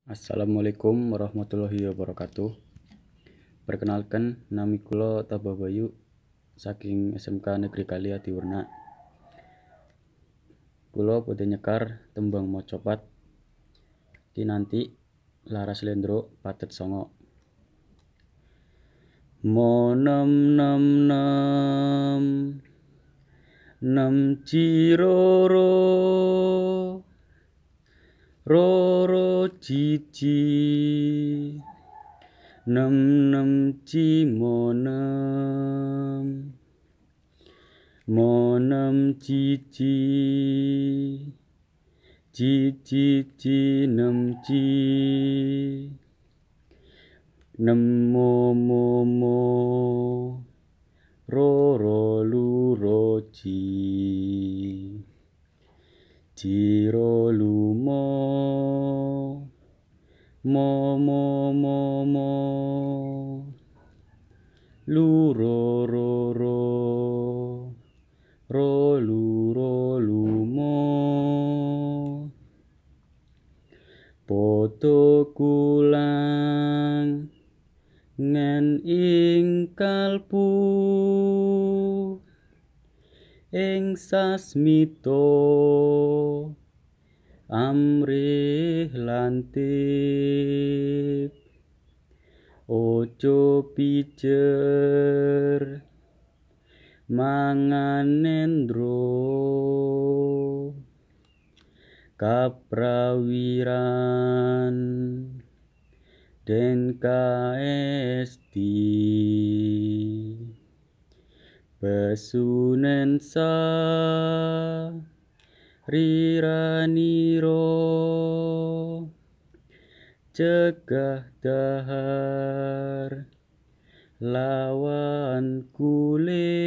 Assalamualaikum warahmatullahi wabarakatuh. Perkenalkan, nami kula Tababayu saking SMK Negeri Kalia Diurna. Kula badhe nyekar tembang mocopat kinanti laras lendro patet songo. Mo nem nem nem nem ciroro roro cici nem nem monem cici cici nem ci nem mo roro luro ci ciro lumo mo luro ro lumo poto kulang ngen ing kalpu ing sasmito amrih lantip ojo pijer mangan nendro kaprawiran den KSD besunen sa riraniro cegah dahar lawan kulit